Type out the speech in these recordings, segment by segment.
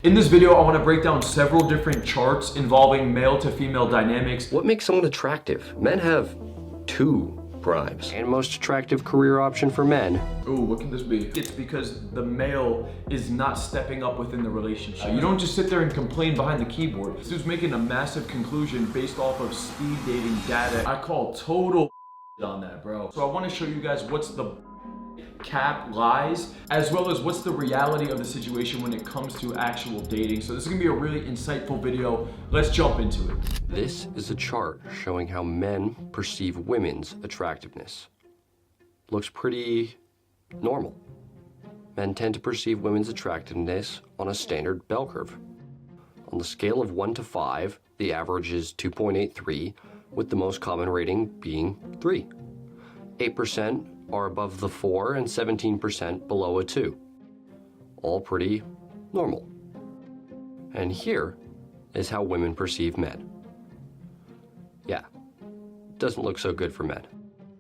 In this video, I want to break down several different charts involving male to female dynamics. What makes someone attractive? Men have two primes. And most attractive career option for men. Ooh, what can this be? It's because the male is not stepping up within the relationship. You don't just sit there and complain behind the keyboard. This dude's making a massive conclusion based off of speed dating data. I call total on that, bro. So I want to show you guys what's the cap lies, as well as what's the reality of the situation when it comes to actual dating. So this is gonna be a really insightful video. Let's jump into it. This is a chart showing how men perceive women's attractiveness. Looks pretty normal. Men tend to perceive women's attractiveness on a standard bell curve. On the scale of 1 to 5, the average is 2.83, with the most common rating being 3. 8% are above the 4 and 17% below a 2. All pretty normal. And here is how women perceive men. Yeah, doesn't look so good for men.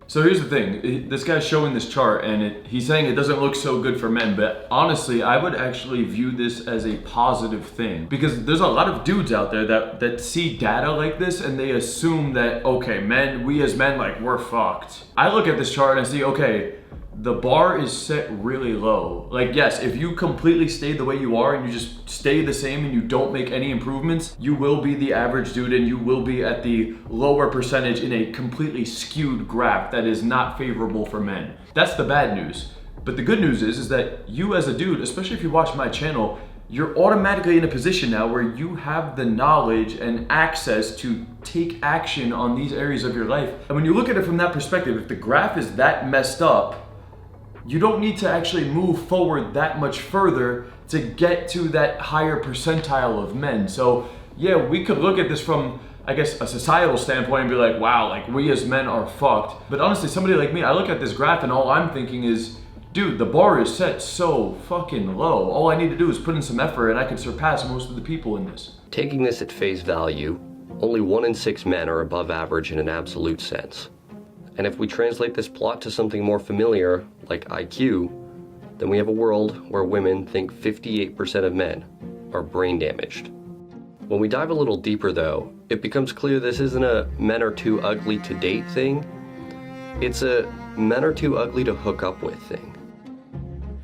So here's the thing, this guy's showing this chart and he's saying it doesn't look so good for men, but honestly, I would actually view this as a positive thing, because there's a lot of dudes out there that see data like this and they assume that, okay, we as men, like, we're fucked. I look at this chart and I see, okay, the bar is set really low. Like, yes, if you completely stay the way you are and you just stay the same and you don't make any improvements, you will be the average dude and you will be at the lower percentage in a completely skewed graph that is not favorable for men. That's the bad news. But the good news is that you as a dude, especially if you watch my channel, you're automatically in a position now where you have the knowledge and access to take action on these areas of your life. And when you look at it from that perspective, if the graph is that messed up, you don't need to actually move forward that much further to get to that higher percentile of men. So yeah, we could look at this from, I guess, a societal standpoint and be like, wow, like, we as men are fucked. But honestly, somebody like me, I look at this graph and all I'm thinking is, dude, the bar is set so fucking low. All I need to do is put in some effort and I can surpass most of the people in this. Taking this at face value, only 1 in 6 men are above average in an absolute sense. And if we translate this plot to something more familiar, like IQ, then we have a world where women think 58% of men are brain damaged. When we dive a little deeper though, it becomes clear this isn't a men are too ugly to date thing. It's a men are too ugly to hook up with thing.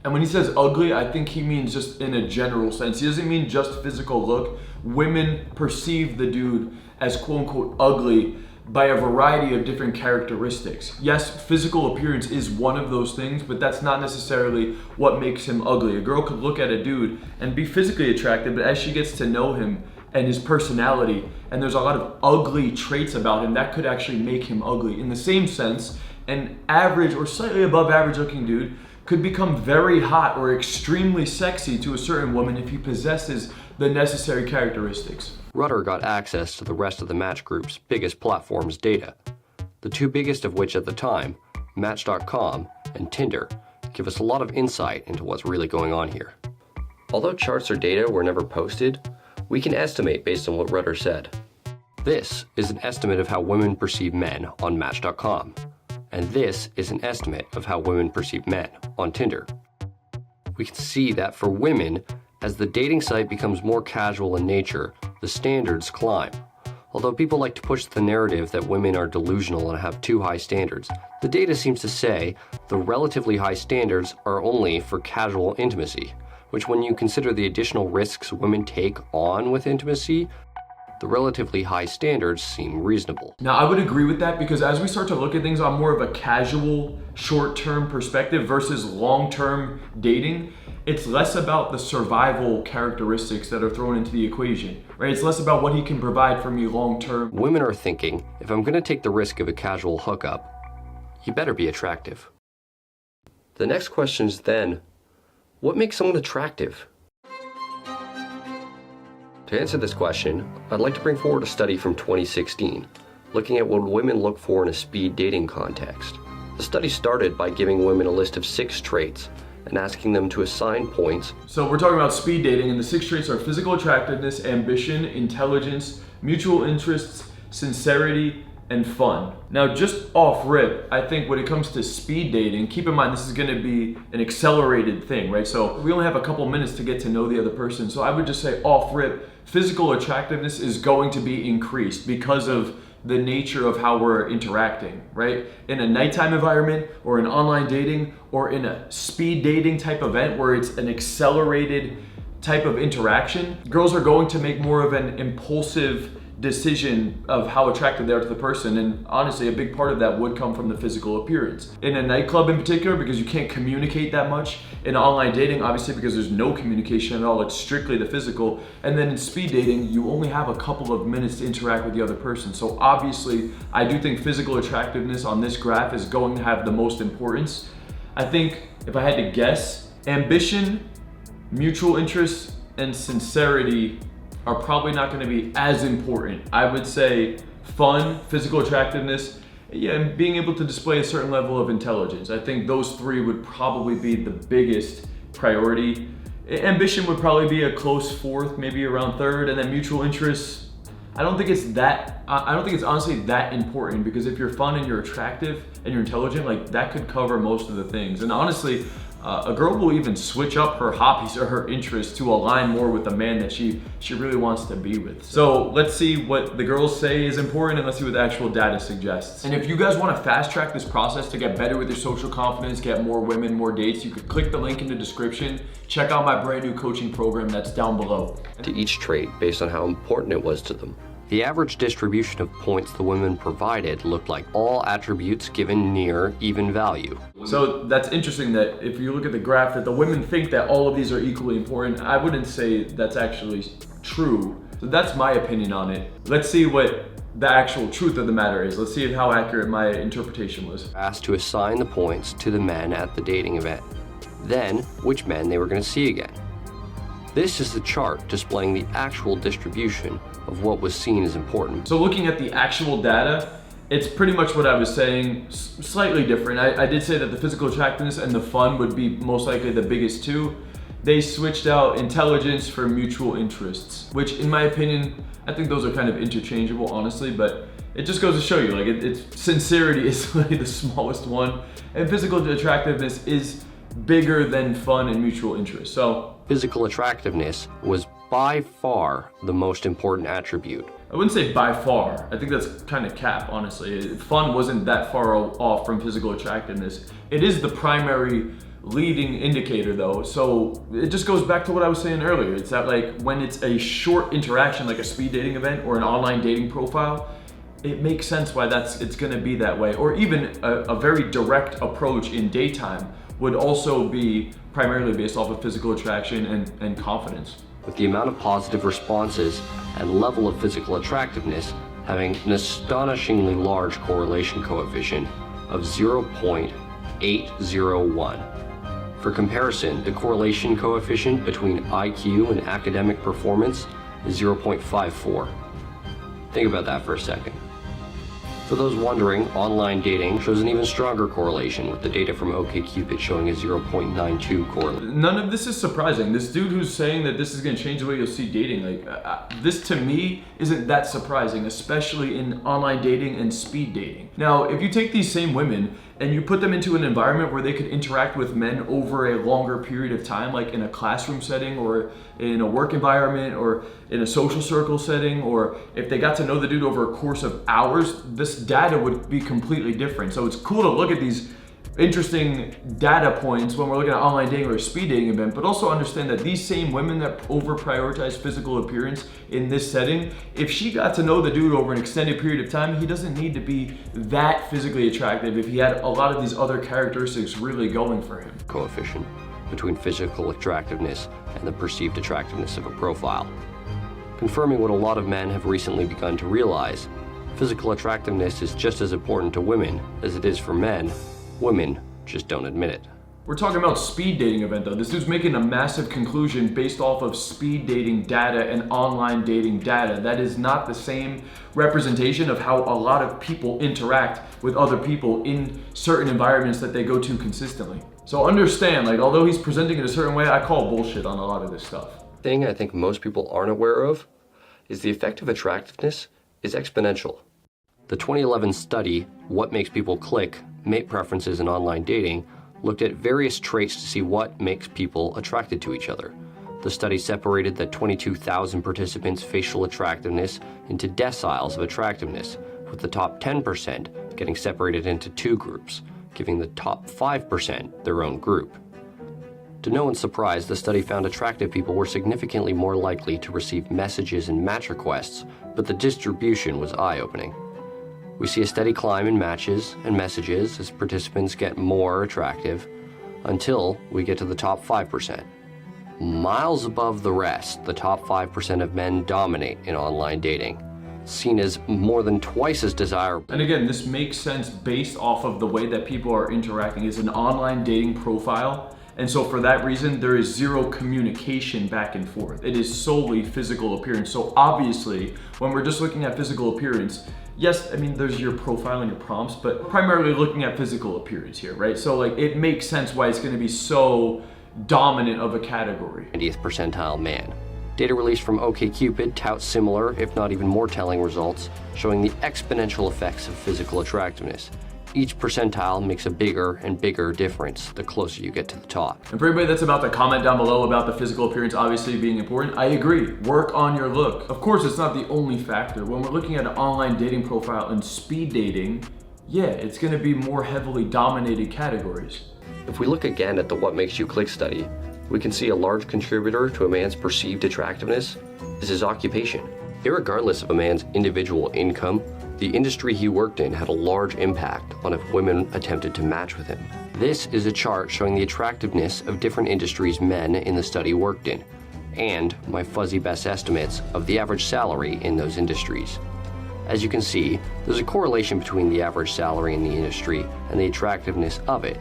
And when he says ugly, I think he means just in a general sense. He doesn't mean just physical look. Women perceive the dude as quote unquote ugly by a variety of different characteristics. Yes, physical appearance is one of those things, but that's not necessarily what makes him ugly. A girl could look at a dude and be physically attracted, but as she gets to know him and his personality, and there's a lot of ugly traits about him, that could actually make him ugly. In the same sense, an average or slightly above average looking dude could become very hot or extremely sexy to a certain woman if he possesses the necessary characteristics. Rudder got access to the rest of the Match Group's biggest platform's data, the two biggest of which at the time, Match.com and Tinder, give us a lot of insight into what's really going on here. Although charts or data were never posted, we can estimate based on what Rudder said. This is an estimate of how women perceive men on Match.com, and this is an estimate of how women perceive men on Tinder. We can see that for women, as the dating site becomes more casual in nature, the standards climb. Although people like to push the narrative that women are delusional and have too high standards, the data seems to say the relatively high standards are only for casual intimacy, which when you consider the additional risks women take on with intimacy, the relatively high standards seem reasonable. Now, I would agree with that, because as we start to look at things on more of a casual, short-term perspective versus long-term dating, it's less about the survival characteristics that are thrown into the equation, right? It's less about what he can provide for me long-term. Women are thinking, if I'm gonna take the risk of a casual hookup, you better be attractive. The next question is then, what makes someone attractive? To answer this question, I'd like to bring forward a study from 2016, looking at what women look for in a speed dating context. The study started by giving women a list of 6 traits and asking them to assign points. So we're talking about speed dating, and the 6 traits are physical attractiveness, ambition, intelligence, mutual interests, sincerity, and fun. Now, just off rip, I think when it comes to speed dating, keep in mind this is gonna be an accelerated thing, right? So we only have a couple minutes to get to know the other person. So I would just say off rip, physical attractiveness is going to be increased because of the nature of how we're interacting, right? In a nighttime environment or in online dating or in a speed dating type event where it's an accelerated type of interaction, girls are going to make more of an impulsive decision of how attracted they are to the person, and honestly a big part of that would come from the physical appearance. In a nightclub in particular, because you can't communicate that much. In online dating, obviously because there's no communication at all, it's strictly the physical. And then in speed dating, you only have a couple of minutes to interact with the other person. So obviously I do think physical attractiveness on this graph is going to have the most importance. I think if I had to guess, ambition, mutual interest, and sincerity are probably not going to be as important. I would say fun, physical attractiveness, and being able to display a certain level of intelligence. I think those three would probably be the biggest priority. Ambition would probably be a close fourth, maybe around third, and then mutual interests. I don't think it's honestly that important, because if you're fun and you're attractive and you're intelligent, like that could cover most of the things. And honestly, a girl will even switch up her hobbies or her interests to align more with the man that she really wants to be with. So let's see what the girls say is important, and let's see what the actual data suggests. And if you guys want to fast track this process to get better with your social confidence, get more women, more dates, you could click the link in the description. Check out my brand new coaching program that's down below. To each trait based on how important it was to them. The average distribution of points the women provided looked like all attributes given near even value. So that's interesting that if you look at the graph that the women think that all of these are equally important. I wouldn't say that's actually true. So that's my opinion on it. Let's see what the actual truth of the matter is. Let's see how accurate my interpretation was. Asked to assign the points to the men at the dating event, then which men they were going to see again. This is the chart displaying the actual distribution of what was seen as important. So looking at the actual data, it's pretty much what I was saying, slightly different. I did say that the physical attractiveness and the fun would be most likely the biggest two. They switched out intelligence for mutual interests, which in my opinion, I think those are kind of interchangeable, honestly, but it just goes to show you, like it's sincerity is really the smallest one, and physical attractiveness is bigger than fun and mutual interest. So physical attractiveness was by far the most important attribute. I wouldn't say by far. I think that's kind of cap, honestly. Fun wasn't that far off from physical attractiveness. It is the primary leading indicator though. So it just goes back to what I was saying earlier. It's that like when it's a short interaction, like a speed dating event or an online dating profile, it makes sense why it's gonna be that way. Or even a very direct approach in daytime would also be primarily based off of physical attraction and confidence. With the amount of positive responses and level of physical attractiveness having an astonishingly large correlation coefficient of 0.801. For comparison, the correlation coefficient between IQ and academic performance is 0.54. Think about that for a second. For those wondering, online dating shows an even stronger correlation, with the data from OkCupid showing a 0.92 correlation. None of this is surprising. This dude who's saying that this is going to change the way you'll see dating, like this to me isn't that surprising, especially in online dating and speed dating. Now, if you take these same women and you put them into an environment where they could interact with men over a longer period of time, like in a classroom setting or in a work environment or in a social circle setting, or if they got to know the dude over a course of hours, this data would be completely different. So it's cool to look at these interesting data points when we're looking at online dating or a speed dating event, but also understand that these same women that over prioritize physical appearance in this setting, if she got to know the dude over an extended period of time, he doesn't need to be that physically attractive if he had a lot of these other characteristics really going for him. Coefficient between physical attractiveness and the perceived attractiveness of a profile. Confirming what a lot of men have recently begun to realize, physical attractiveness is just as important to women as it is for men. Women just don't admit it. We're talking about speed dating event though. This dude's making a massive conclusion based off of speed dating data and online dating data. That is not the same representation of how a lot of people interact with other people in certain environments that they go to consistently. So understand, like, although he's presenting it a certain way, I call bullshit on a lot of this stuff. Thing I think most people aren't aware of is the effect of attractiveness is exponential. The 2011 study, What Makes People Click, Mate Preferences in Online Dating, looked at various traits to see what makes people attracted to each other. The study separated the 22,000 participants' facial attractiveness into deciles of attractiveness, with the top 10% getting separated into two groups, giving the top 5% their own group. To no one's surprise, the study found attractive people were significantly more likely to receive messages and match requests, but the distribution was eye-opening. We see a steady climb in matches and messages as participants get more attractive, until we get to the top 5%. Miles above the rest, the top 5% of men dominate in online dating, seen as more than twice as desirable. And again, this makes sense based off of the way that people are interacting. It's an online dating profile. And so for that reason, there is zero communication back and forth. It is solely physical appearance. So obviously, when we're just looking at physical appearance, yes, I mean, there's your profile and your prompts, but primarily looking at physical appearance here, right? So like, it makes sense why it's gonna be so dominant of a category. 90th percentile man. Data released from OkCupid touts similar, if not even more telling results, showing the exponential effects of physical attractiveness. Each percentile makes a bigger and bigger difference the closer you get to the top. And for everybody that's about to comment down below about the physical appearance obviously being important, I agree. Work on your look. Of course, it's not the only factor. When we're looking at an online dating profile and speed dating, yeah, it's gonna be more heavily dominated categories. If we look again at the What Makes You Click study, we can see a large contributor to a man's perceived attractiveness is his occupation. Irregardless of a man's individual income, the industry he worked in had a large impact on if women attempted to match with him. This is a chart showing the attractiveness of different industries men in the study worked in, and my fuzzy best estimates of the average salary in those industries. As you can see, there's a correlation between the average salary in the industry and the attractiveness of it.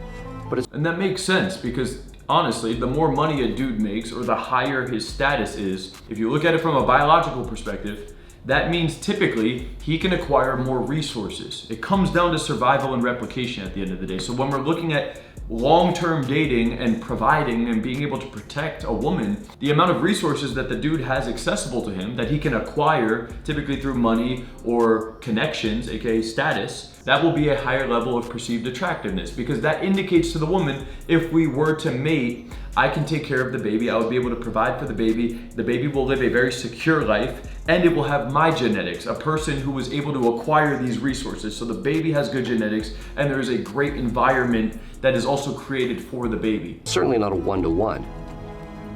And that makes sense because honestly, the more money a dude makes or the higher his status is, if you look at it from a biological perspective, that means typically he can acquire more resources. It comes down to survival and replication at the end of the day. So when we're looking at long-term dating and providing and being able to protect a woman, the amount of resources that the dude has accessible to him that he can acquire typically through money or connections, aka status, that will be a higher level of perceived attractiveness because that indicates to the woman, if we were to mate, I can take care of the baby, I would be able to provide for the baby will live a very secure life, and it will have my genetics, a person who was able to acquire these resources. So the baby has good genetics and there is a great environment that is also created for the baby. Certainly not a one-to-one.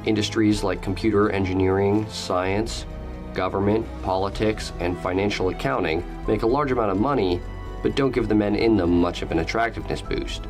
Industries like computer engineering, science, government, politics, and financial accounting make a large amount of money, but don't give the men in them much of an attractiveness boost.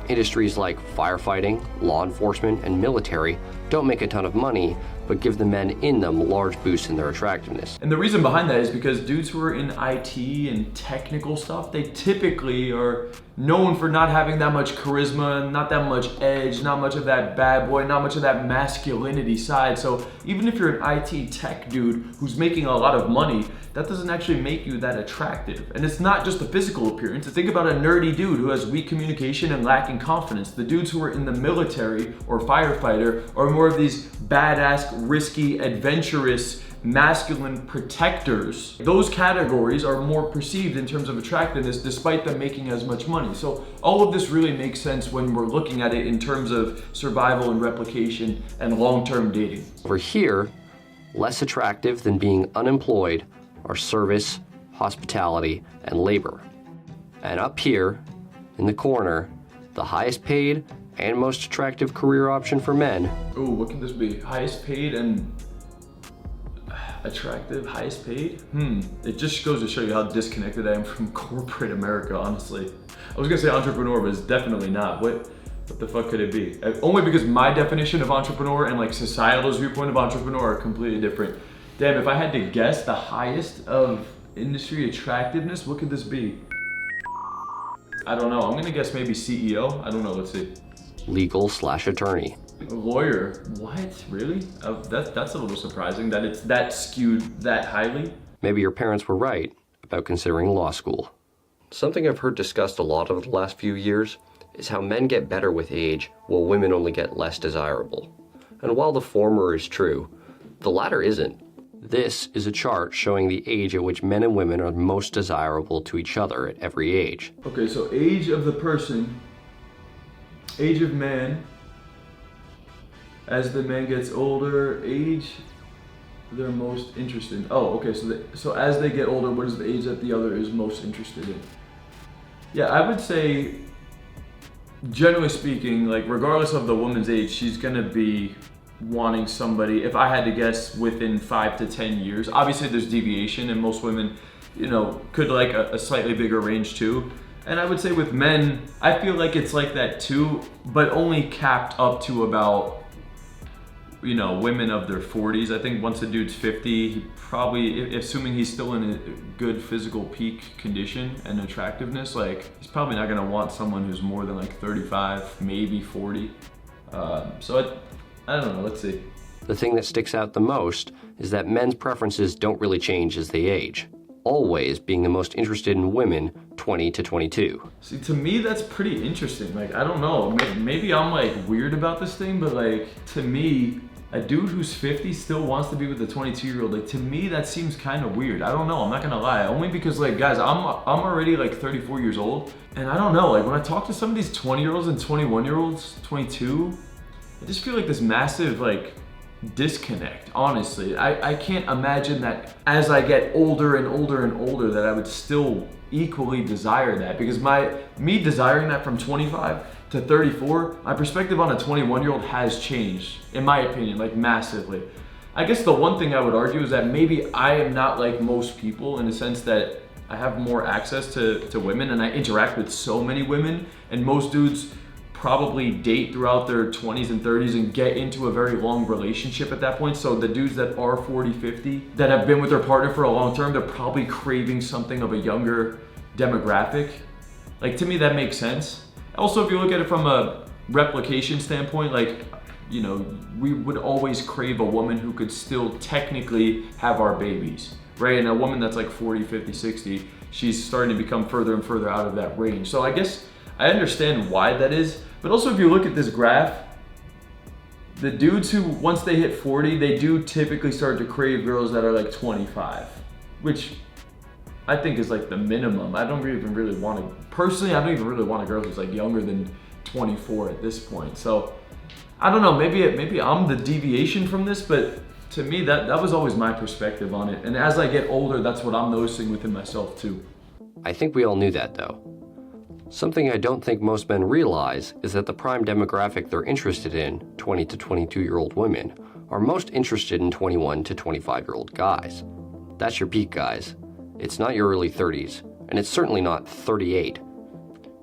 Industries like firefighting, law enforcement, and military don't make a ton of money, but give the men in them large boosts in their attractiveness. And the reason behind that is because dudes who are in IT and technical stuff, they typically are known for not having that much charisma, not that much edge, not much of that bad boy, not much of that masculinity side. So even if you're an IT tech dude who's making a lot of money, that doesn't actually make you that attractive. And it's not just the physical appearance. Think about a nerdy dude who has weak communication and lacking confidence. The dudes who are in the military or firefighter are more of these badass, risky, adventurous, masculine protectors. Those categories are more perceived in terms of attractiveness despite them making as much money. So all of this really makes sense when we're looking at it in terms of survival and replication and long-term dating. Over here, less attractive than being unemployed are service, hospitality, and labor. And up here, in the corner, the highest paid and most attractive career option for men. Ooh, what can this be? Highest paid and attractive, highest paid? It just goes to show you how disconnected I am from corporate America, honestly. I was gonna say entrepreneur, but it's definitely not. What the fuck could it be? Only because my definition of entrepreneur and like societal's viewpoint of entrepreneur are completely different. Damn, if I had to guess the highest of industry attractiveness, what could this be? I don't know, I'm gonna guess maybe CEO. I don't know, let's see. Legal/attorney. A lawyer, what, really? That's a little surprising that it's that skewed that highly. Maybe your parents were right about considering law school. Something I've heard discussed a lot over the last few years is how men get better with age while women only get less desirable. And while the former is true, the latter isn't. This is a chart showing the age at which men and women are most desirable to each other at every age. Okay, so age of the person, age of man, as the man gets older, age they're most interested in. Oh, okay, so as they get older, what is the age that the other is most interested in? Yeah, I would say, generally speaking, like regardless of the woman's age, she's gonna be wanting somebody, if I had to guess, within 5 to 10 years. Obviously there's deviation, and most women, you know, could like a slightly bigger range too. And I would say with men, I feel like it's like that too, but only capped up to about, you know, women of their 40s. I think once a dude's 50, he probably, assuming he's still in a good physical peak condition and attractiveness, like he's probably not gonna want someone who's more than like 35, maybe 40. So I don't know, let's see. The thing that sticks out the most is that men's preferences don't really change as they age, always being the most interested in women 20 to 22. See, to me, that's pretty interesting. Like, I don't know, maybe I'm like weird about this thing, but like, to me, a dude who's 50 still wants to be with a 22-year-old. Like, to me, that seems kind of weird. I don't know, I'm not gonna lie. Only because, like, guys, I'm already like 34 years old, and I don't know, like when I talk to some of these 20-year-olds and 21-year-olds, 22, I just feel like this massive like disconnect, honestly. I can't imagine that as I get older and older and older that I would still equally desire that, because me desiring that from 25 to 34, my perspective on a 21-year-old has changed, in my opinion, like massively. I guess the one thing I would argue is that maybe I am not like most people in the sense that I have more access to women and I interact with so many women, and most dudes probably date throughout their 20s and 30s and get into a very long relationship at that point. So the dudes that are 40, 50, that have been with their partner for a long term, they're probably craving something of a younger demographic. Like, to me, that makes sense. Also, if you look at it from a replication standpoint, like, you know, we would always crave a woman who could still technically have our babies, right? And a woman that's like 40, 50, 60, she's starting to become further and further out of that range. So I guess I understand why that is. But also, if you look at this graph, the dudes who, once they hit 40, they do typically start to crave girls that are like 25, which I think is like the minimum. I don't even really want to, personally, I don't even really want a girl who's like younger than 24 at this point. So I don't know, maybe I'm the deviation from this, but to me, that was always my perspective on it. And as I get older, that's what I'm noticing within myself too. I think we all knew that though. Something I don't think most men realize is that the prime demographic they're interested in, 20 to 22-year-old women, are most interested in 21 to 25-year-old guys. That's your peak, guys. It's not your early 30s, and it's certainly not 38.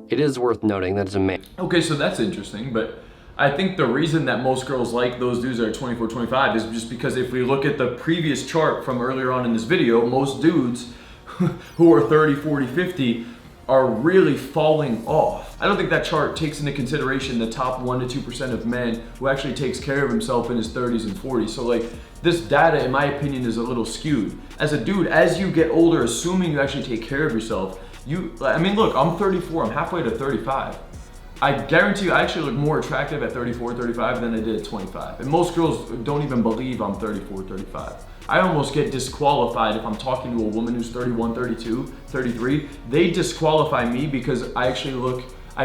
It is worth noting that as a man... Okay, so that's interesting, but I think the reason that most girls like those dudes that are 24, 25 is just because if we look at the previous chart from earlier on in this video, most dudes who are 30, 40, 50 are really falling off. I don't think that chart takes into consideration the top 1 to 2% of men who actually takes care of himself in his 30s and 40s. So like, this data, in my opinion, is a little skewed. As a dude, as you get older, assuming you actually take care of yourself, I mean, look, I'm 34, I'm halfway to 35. I guarantee you, I actually look more attractive at 34, 35 than I did at 25. And most girls don't even believe I'm 34, 35. I almost get disqualified if I'm talking to a woman who's 31, 32, 33. They disqualify me because I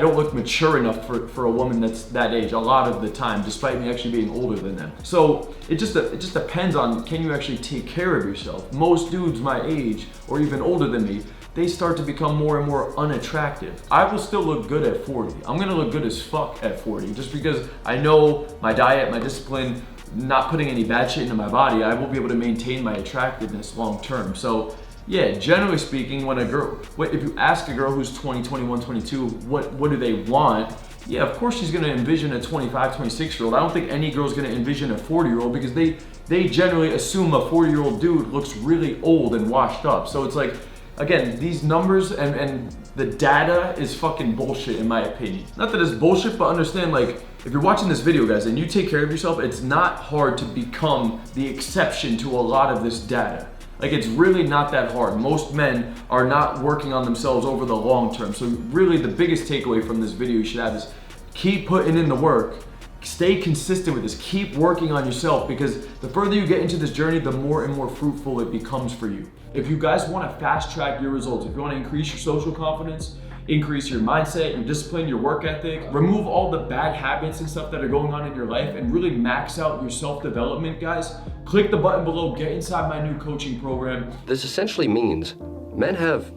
don't look mature enough for a woman that's that age a lot of the time, despite me actually being older than them. So it just depends on, can you actually take care of yourself? Most dudes my age, or even older than me, they start to become more and more unattractive. I will still look good at 40. I'm gonna look good as fuck at 40, just because I know my diet, my discipline, not putting any bad shit into my body, I will be able to maintain my attractiveness long term. So yeah, generally speaking, if you ask a girl who's 20, 21, 22, what do they want? Yeah, of course she's gonna envision a 25, 26-year-old. I don't think any girl's gonna envision a 40-year-old because they generally assume a 40-year-old dude looks really old and washed up. So it's like, again, these numbers and the data is fucking bullshit in my opinion. Not that it's bullshit, but understand, like, if you're watching this video, guys, and you take care of yourself, it's not hard to become the exception to a lot of this data. Like, it's really not that hard. Most men are not working on themselves over the long term. So really the biggest takeaway from this video you should have is keep putting in the work Stay consistent with this. Keep working on yourself, because the further you get into this journey, the more and more fruitful it becomes for you. If you guys want to fast track your results, if you want to increase your social confidence, increase your mindset, your discipline, your work ethic, remove all the bad habits and stuff that are going on in your life, and really max out your self-development, guys, click the button below, get inside my new coaching program. This essentially means men have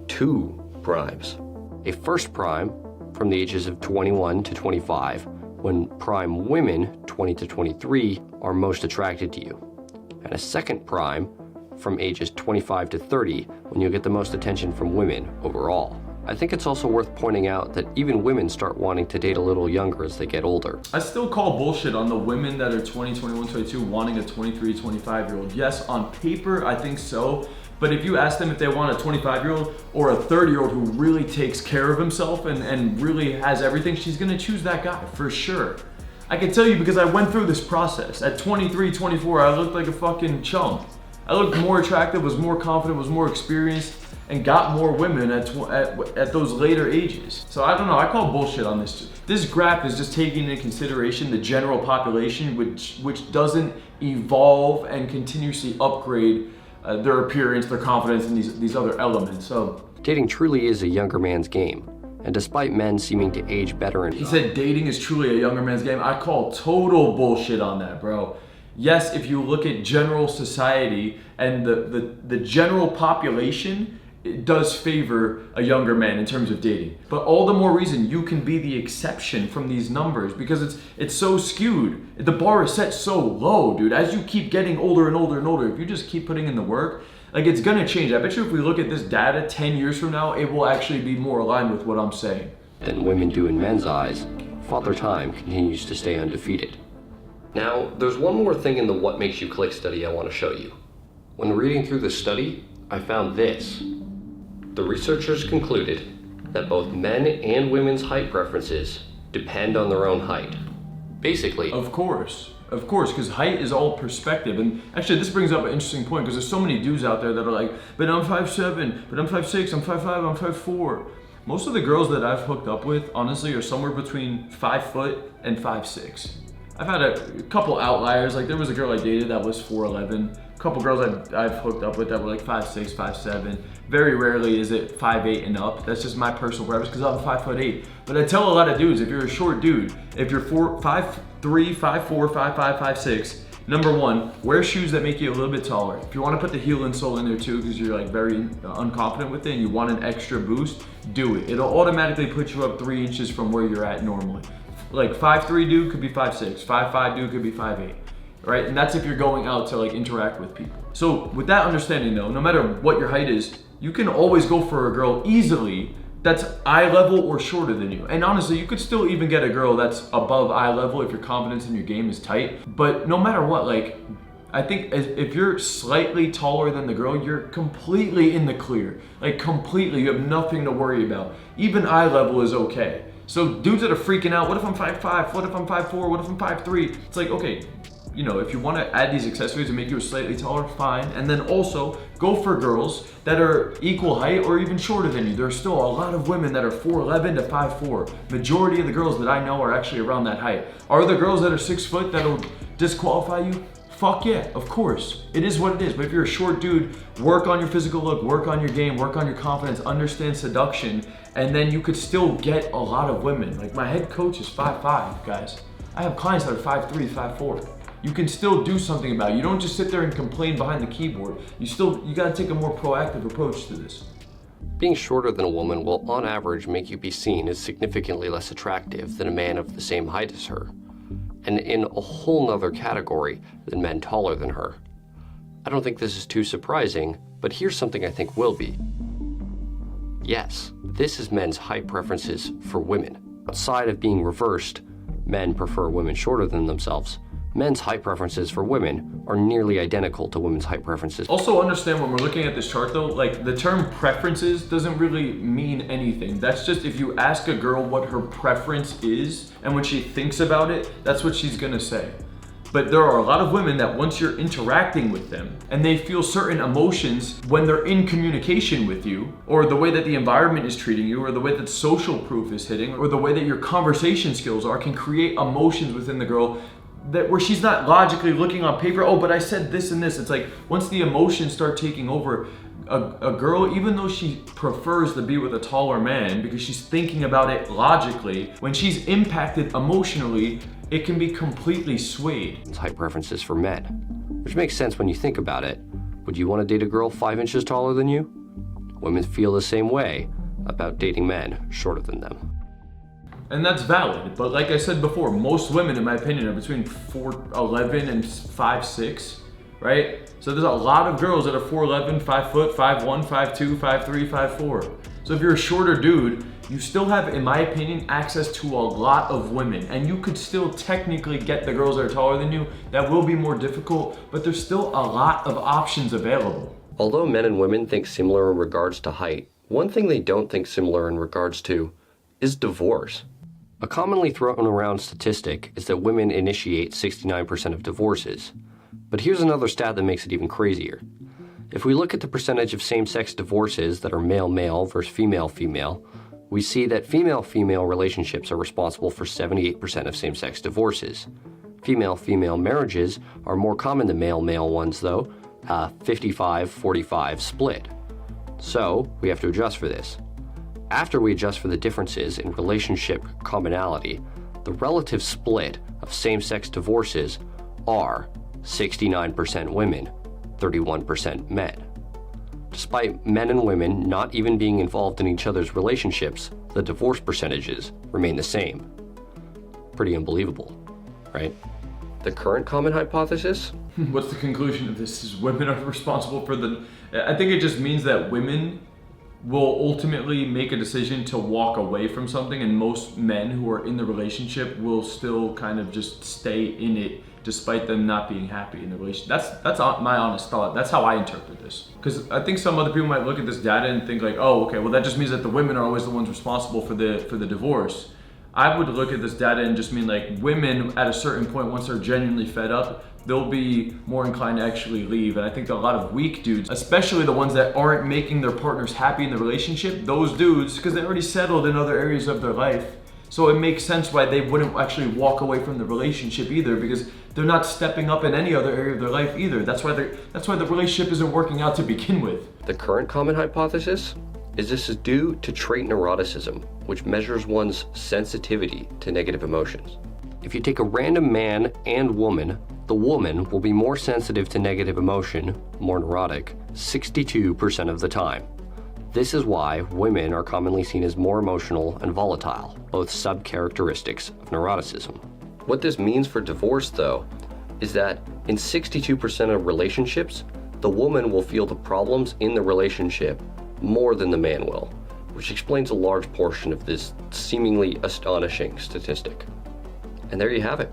two primes. A first prime from the ages of 21 to 25, when prime women, 20 to 23, are most attracted to you. And a second prime from ages 25 to 30, when you get the most attention from women overall. I think it's also worth pointing out that even women start wanting to date a little younger as they get older. I still call bullshit on the women that are 20, 21, 22 wanting a 23, 25-year-old. Yes, on paper, I think so. But if you ask them if they want a 25-year-old or a 30-year-old who really takes care of himself and really has everything, she's gonna choose that guy for sure. I can tell you because I went through this process. At 23, 24, I looked like a fucking chump. I looked more attractive, was more confident, was more experienced, and got more women at those later ages. So I don't know, I call bullshit on this. This graph is just taking into consideration the general population, which doesn't evolve and continuously upgrade their appearance, their confidence, and these other elements. So dating truly is a younger man's game. And despite men seeming to age better he said dating is truly a younger man's game. I call total bullshit on that, bro. Yes, if you look at general society and the general population, it does favor a younger man in terms of dating. But all the more reason you can be the exception from these numbers, because it's so skewed. The bar is set so low, dude. As you keep getting older and older and older, if you just keep putting in the work, like, it's gonna change. I bet you if we look at this data 10 years from now, it will actually be more aligned with what I'm saying. Than women do in men's eyes, Father Time continues to stay undefeated. Now, there's one more thing in the What Makes You Click study I want to show you. When reading through this study, I found this. The researchers concluded that both men and women's height preferences depend on their own height. Basically, Of course, because height is all perspective. And actually, this brings up an interesting point, because there's so many dudes out there that are like, but I'm 5'7", but I'm 5'6", I'm 5'5", I'm 5'4". Most of the girls that I've hooked up with, honestly, are somewhere between 5 foot and 5'6". I've had a couple outliers. Like, there was a girl I dated that was 4'11". A couple girls I've hooked up with that were like 5'6", 5'7". Very rarely is it 5'8" and up. That's just my personal preference, because I'm 5'8". But I tell a lot of dudes, if you're a short dude, if you're 5'3", 5'4", 5'5", 5'6", number one, wear shoes that make you a little bit taller. If you want to put the heel insole in there too, because you're like very unconfident with it and you want an extra boost, do it. It'll automatically put you up 3 inches from where you're at normally. Like 5'3" dude could be 5'6", 5'5" dude could be 5'8". Right? And that's if you're going out to like interact with people. So with that understanding though, no matter what your height is, you can always go for a girl easily that's eye level or shorter than you. And honestly, you could still even get a girl that's above eye level if your confidence in your game is tight. But no matter what, like, I think if you're slightly taller than the girl, you're completely in the clear. Like, completely, you have nothing to worry about. Even eye level is okay. So dudes that are freaking out, what if I'm 5'5", what if I'm 5'4", what if I'm 5'3"? It's like, okay, you know, if you want to add these accessories and make you slightly taller, fine. And then also go for girls that are equal height or even shorter than you. There's still a lot of women that are 4'11" to 5'4". Majority of the girls that I know are actually around that height. Are there girls that are 6 foot that'll disqualify you? Fuck yeah, of course. It is what it is. But if you're a short dude, work on your physical look, work on your game, work on your confidence, understand seduction, and then you could still get a lot of women. Like, my head coach is 5'5", guys. I have clients that are 5'3", 5'4". You can still do something about it. You don't just sit there and complain behind the keyboard. You gotta take a more proactive approach to this. being shorter than a woman will on average make you be seen as significantly less attractive than a man of the same height as her, and in a whole nother category than men taller than her. I don't think this is too surprising, but here's something I think will be. Yes, this is men's height preferences for women. Outside of being reversed, men prefer women shorter than themselves, men's height preferences for women are nearly identical to women's height preferences. Also understand when we're looking at this chart though, like the term preferences doesn't really mean anything. That's just if you ask a girl what her preference is and when she thinks about it, that's what she's gonna say. But there are a lot of women that once you're interacting with them and they feel certain emotions when they're in communication with you, or the way that the environment is treating you, or the way that social proof is hitting, or the way that your conversation skills are, can create emotions within the girl that where she's not logically looking on paper, oh, but I said this and this. It's like once the emotions start taking over, a girl, even though she prefers to be with a taller man because she's thinking about it logically, when she's impacted emotionally, it can be completely swayed. Height preferences for men, which makes sense when you think about it. Would you want to date a girl 5 inches taller than you? Women feel the same way about dating men shorter than them. And that's valid, but like I said before, most women, in my opinion, are between 4'11" and 5'6", right? So there's a lot of girls that are 4'11", 5 foot, 5'1", 5'2", 5'3", 5'4". So if you're a shorter dude, you still have, in my opinion, access to a lot of women, and you could still technically get the girls that are taller than you. That will be more difficult, but there's still a lot of options available. Although men and women think similar in regards to height, one thing they don't think similar in regards to is divorce. A commonly thrown around statistic is that women initiate 69% of divorces. But here's another stat that makes it even crazier. If we look at the percentage of same-sex divorces that are male-male versus female-female, we see that female-female relationships are responsible for 78% of same-sex divorces. Female-female marriages are more common than male-male ones though, 55-45 split. So, we have to adjust for this. After we adjust for the differences in relationship commonality, the relative split of same-sex divorces are 69% women, 31% men. Despite men and women not even being involved in each other's relationships, the divorce percentages remain the same. Pretty unbelievable, right? The current common hypothesis? What's the conclusion of this? Is women are responsible for I think it just means that women will ultimately make a decision to walk away from something, and most men who are in the relationship will still kind of just stay in it despite them not being happy in the relationship. That's my honest thought. That's how I interpret this. Because I think some other people might look at this data and think like, oh, okay, well that just means that the women are always the ones responsible for the divorce. I would look at this data and just mean like women at a certain point, once they're genuinely fed up, they'll be more inclined to actually leave. And I think that a lot of weak dudes, especially the ones that aren't making their partners happy in the relationship, those dudes, because they already settled in other areas of their life, so it makes sense why they wouldn't actually walk away from the relationship either, because they're not stepping up in any other area of their life either. That's why the relationship isn't working out to begin with. The current common hypothesis is this is due to trait neuroticism, which measures one's sensitivity to negative emotions. If you take a random man and woman, the woman will be more sensitive to negative emotion, more neurotic, 62% of the time. This is why women are commonly seen as more emotional and volatile, both sub-characteristics of neuroticism. What this means for divorce, though, is that in 62% of relationships, the woman will feel the problems in the relationship more than the man will, which explains a large portion of this seemingly astonishing statistic. And there you have it.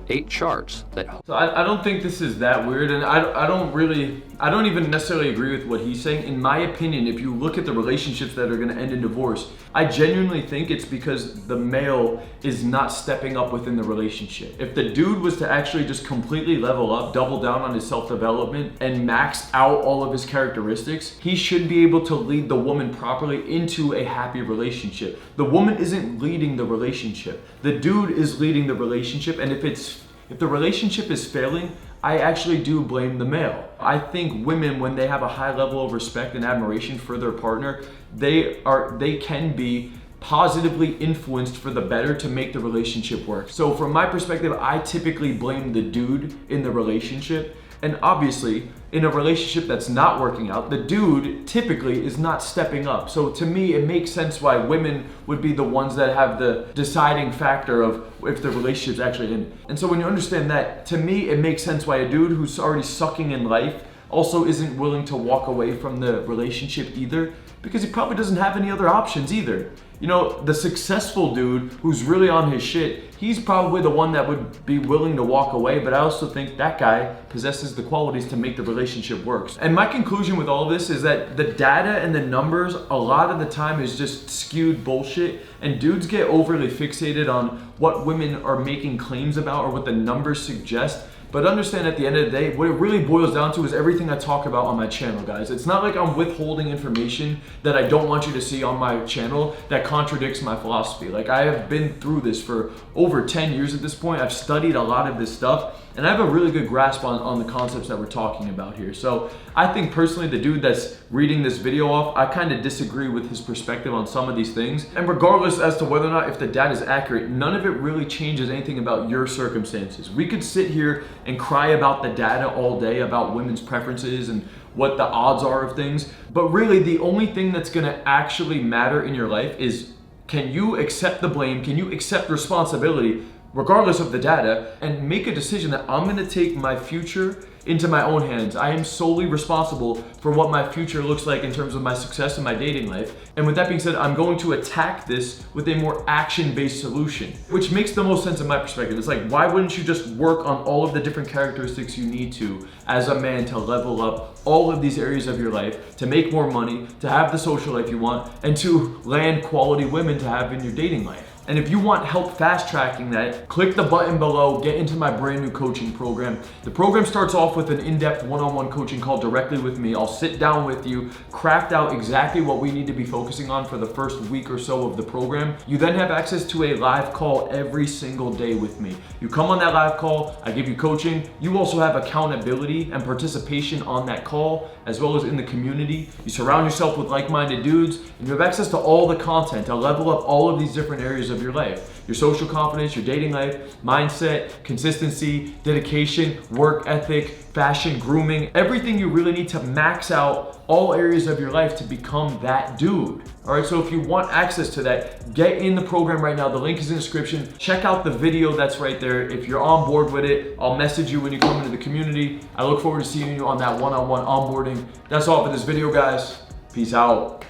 8 charts that... So I don't think this is that weird, and I don't even necessarily agree with what he's saying. In my opinion, if you look at the relationships that are gonna end in divorce, I genuinely think it's because the male is not stepping up within the relationship. If the dude was to actually just completely level up, double down on his self-development, and max out all of his characteristics, he should be able to lead the woman properly into a happy relationship. The woman isn't leading the relationship. The dude is leading the relationship, and if the relationship is failing, I actually do blame the male. I think women, when they have a high level of respect and admiration for their partner, they can be positively influenced for the better to make the relationship work. So from my perspective, I typically blame the dude in the relationship. And obviously, in a relationship that's not working out, the dude typically is not stepping up. So to me, it makes sense why women would be the ones that have the deciding factor of if the relationship's actually in. And so when you understand that, to me, it makes sense why a dude who's already sucking in life also isn't willing to walk away from the relationship either, because he probably doesn't have any other options either. You know, the successful dude who's really on his shit, he's probably the one that would be willing to walk away, but I also think that guy possesses the qualities to make the relationship work. And my conclusion with all of this is that the data and the numbers a lot of the time is just skewed bullshit, and dudes get overly fixated on what women are making claims about or what the numbers suggest. But understand at the end of the day, what it really boils down to is everything I talk about on my channel, guys. It's not like I'm withholding information that I don't want you to see on my channel that contradicts my philosophy. Like, I have been through this for over 10 years at this point. I've studied a lot of this stuff, and I have a really good grasp on the concepts that we're talking about here. So I think personally, the dude that's reading this video off, I kind of disagree with his perspective on some of these things. And regardless as to whether or not if the data is accurate, none of it really changes anything about your circumstances. We could sit here and cry about the data all day about women's preferences and what the odds are of things, but really the only thing that's gonna actually matter in your life is, can you accept the blame? Can you accept responsibility regardless of the data and make a decision that I'm gonna take my future into my own hands. I am solely responsible for what my future looks like in terms of my success in my dating life. And with that being said, I'm going to attack this with a more action-based solution, which makes the most sense in my perspective. It's like, why wouldn't you just work on all of the different characteristics you need to as a man to level up all of these areas of your life, to make more money, to have the social life you want, and to land quality women to have in your dating life? And if you want help fast tracking that, click the button below, get into my brand new coaching program. The program starts off with an in-depth one-on-one coaching call directly with me. I'll sit down with you, craft out exactly what we need to be focusing on for the first week or so of the program. You then have access to a live call every single day with me. You come on that live call, I give you coaching. You also have accountability and participation on that call, as well as in the community. You surround yourself with like-minded dudes, and you have access to all the content to level up all of these different areas of your life. Your social confidence, your dating life, mindset, consistency, dedication, work ethic, fashion, grooming, everything you really need to max out all areas of your life to become that dude. All right, so if you want access to that, get in the program right now. The link is in the description. Check out the video that's right there. If you're on board with it, I'll message you when you come into the community. I look forward to seeing you on that one-on-one onboarding. That's all for this video, guys. Peace out.